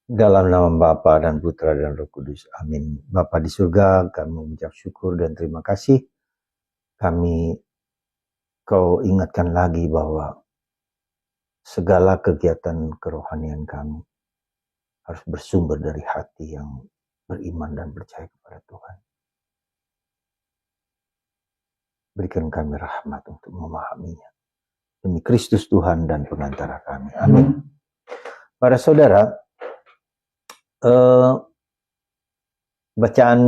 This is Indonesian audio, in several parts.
Dalam nama Bapa dan Putra dan Roh Kudus. Amin. Bapa di surga, kami mengucap syukur dan terima kasih. Kau ingatkan lagi bahwa segala kegiatan kerohanian kami harus bersumber dari hati yang beriman dan percaya kepada Tuhan. Berikan kami rahmat untuk memahaminya. Demi Kristus Tuhan dan pengantara kami. Amin. Para saudara, bacaan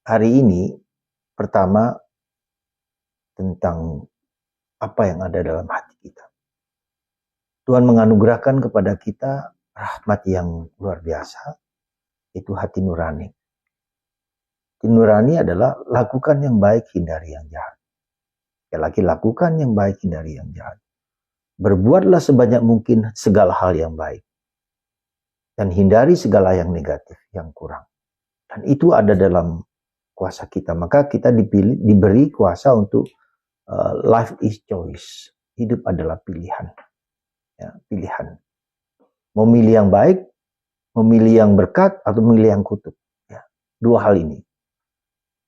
hari ini pertama tentang apa yang ada dalam hati kita. Tuhan menganugerahkan kepada kita rahmat yang luar biasa, itu hati nurani. Hati nurani adalah lakukan yang baik, hindari yang jahat. Sekali lagi, lakukan yang baik, hindari yang jahat. Berbuatlah sebanyak mungkin segala hal yang baik. Dan hindari segala yang negatif, yang kurang. Dan itu ada dalam kuasa kita. Maka kita diberi kuasa untuk life is choice. Hidup adalah pilihan. Ya, pilihan. Memilih yang baik, memilih yang berkat, atau memilih yang kutuk. Ya, dua hal ini.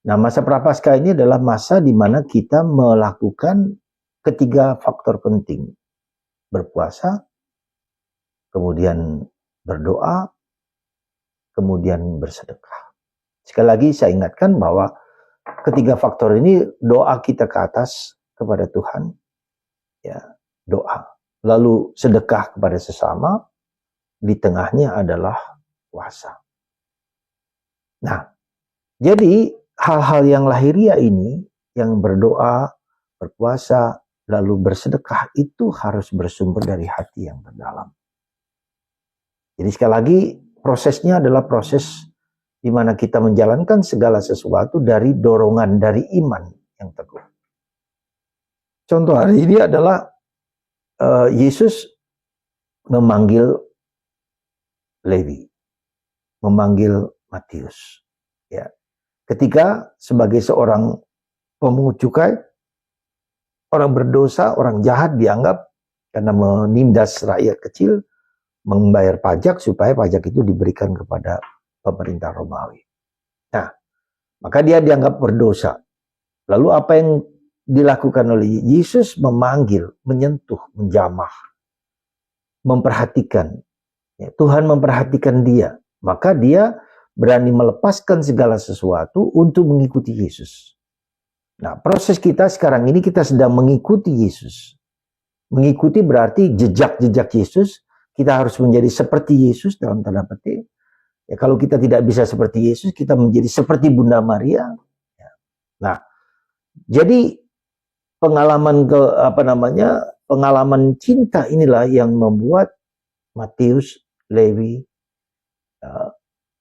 Nah, masa Prapaskah ini adalah masa di mana kita melakukan ketiga faktor penting. Berpuasa, kemudian berdoa, kemudian bersedekah. Sekali lagi saya ingatkan bahwa ketiga faktor ini doa kita ke atas kepada Tuhan, ya, doa. Lalu sedekah kepada sesama, di tengahnya adalah puasa. Nah, jadi hal-hal yang lahiriah ini, yang berdoa, berpuasa, lalu bersedekah, itu harus bersumber dari hati yang terdalam. Jadi sekali lagi, prosesnya adalah proses di mana kita menjalankan segala sesuatu dari dorongan, dari iman yang teguh. Contoh hari ini adalah Yesus memanggil Lewi, memanggil Matius. Ya. Ketika sebagai seorang pemungut cukai, orang berdosa, orang jahat dianggap karena menindas rakyat kecil, membayar pajak supaya pajak itu diberikan kepada pemerintah Romawi. Nah, maka dia dianggap berdosa. Lalu apa yang dilakukan oleh Yesus? Memanggil, menyentuh, menjamah, memperhatikan. Ya, Tuhan memperhatikan dia. Maka dia berani melepaskan segala sesuatu untuk mengikuti Yesus. Nah, proses kita sekarang ini kita sedang mengikuti Yesus. Mengikuti berarti jejak-jejak Yesus. Kita harus menjadi seperti Yesus dalam tanda petik. Ya, kalau kita tidak bisa seperti Yesus, kita menjadi seperti Bunda Maria. Ya. Nah, jadi pengalaman pengalaman cinta inilah yang membuat Matius, Lewi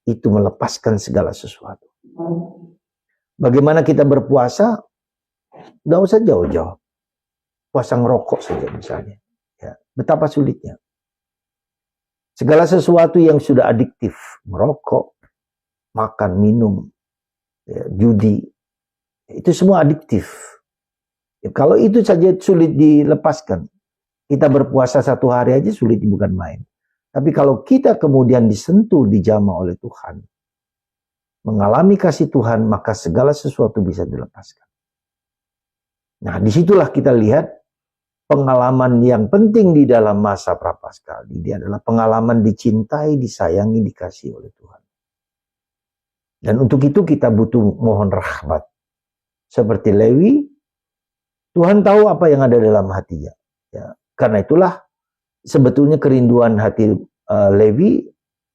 itu melepaskan segala sesuatu. Bagaimana kita berpuasa? Nggak usah jauh-jauh. Puasa ngerokok saja misalnya. Ya, betapa sulitnya. Segala sesuatu yang sudah adiktif, merokok, makan, minum, ya, judi, itu semua adiktif. Ya, kalau itu saja sulit dilepaskan, kita berpuasa 1 hari aja sulit, bukan main. Tapi kalau kita kemudian disentuh, dijamah oleh Tuhan, mengalami kasih Tuhan, maka segala sesuatu bisa dilepaskan. Nah, disitulah kita lihat pengalaman yang penting di dalam masa Prapaskah. Dia adalah pengalaman dicintai, disayangi, dikasihi oleh Tuhan. Dan untuk itu kita butuh mohon rahmat. Seperti Lewi, Tuhan tahu apa yang ada dalam hatinya. Ya, karena itulah sebetulnya kerinduan hati Lewi,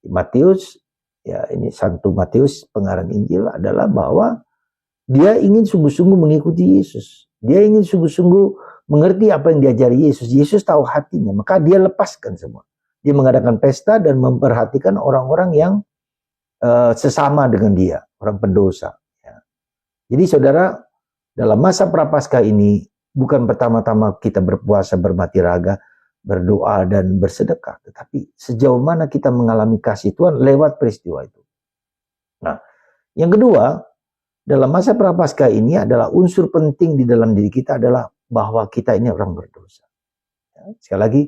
Matius, ya ini Santo Matius pengarang Injil adalah bahwa dia ingin sungguh-sungguh mengikuti Yesus. Dia ingin sungguh-sungguh mengerti apa yang diajari Yesus. Yesus tahu hatinya, maka dia lepaskan semua. Dia mengadakan pesta dan memperhatikan orang-orang yang sesama dengan dia, orang pendosa. Ya. Jadi saudara, dalam masa Prapaskah ini bukan pertama-tama kita berpuasa, bermati raga, berdoa dan bersedekah, tetapi sejauh mana kita mengalami kasih Tuhan lewat peristiwa itu. Nah, yang kedua, dalam masa Prapaskah ini adalah unsur penting di dalam diri kita adalah bahwa kita ini orang berdosa. Ya, sekali lagi,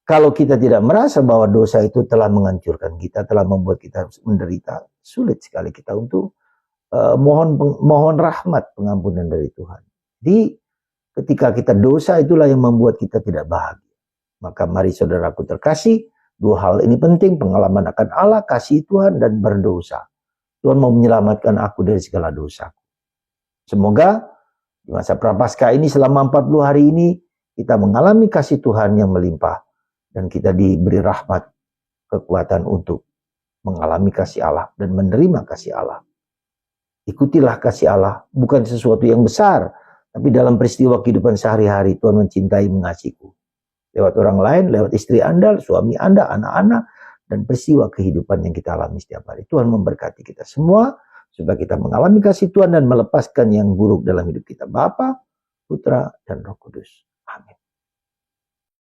Kalau kita tidak merasa bahwa dosa itu telah menghancurkan kita, telah membuat kita menderita, sulit sekali kita untuk mohon rahmat pengampunan dari Tuhan. Di ketika kita dosa, itulah yang membuat kita tidak bahagia. Maka mari saudaraku terkasih, dua hal ini penting: pengalaman akan Allah, kasih Tuhan, dan berdosa. Tuhan mau menyelamatkan aku dari segala dosa. Semoga di masa Prapaskah ini, selama 40 hari ini, kita mengalami kasih Tuhan yang melimpah, dan kita diberi rahmat, kekuatan untuk mengalami kasih Allah dan menerima kasih Allah. Ikutilah kasih Allah, bukan sesuatu yang besar, tapi dalam peristiwa kehidupan sehari-hari Tuhan mencintai, mengasihiku. Lewat orang lain, lewat istri Anda, suami Anda, anak-anak, dan peristiwa kehidupan yang kita alami setiap hari. Tuhan memberkati kita semua, supaya kita mengalami kasih Tuhan dan melepaskan yang buruk dalam hidup kita. Bapa, Putra, dan Roh Kudus.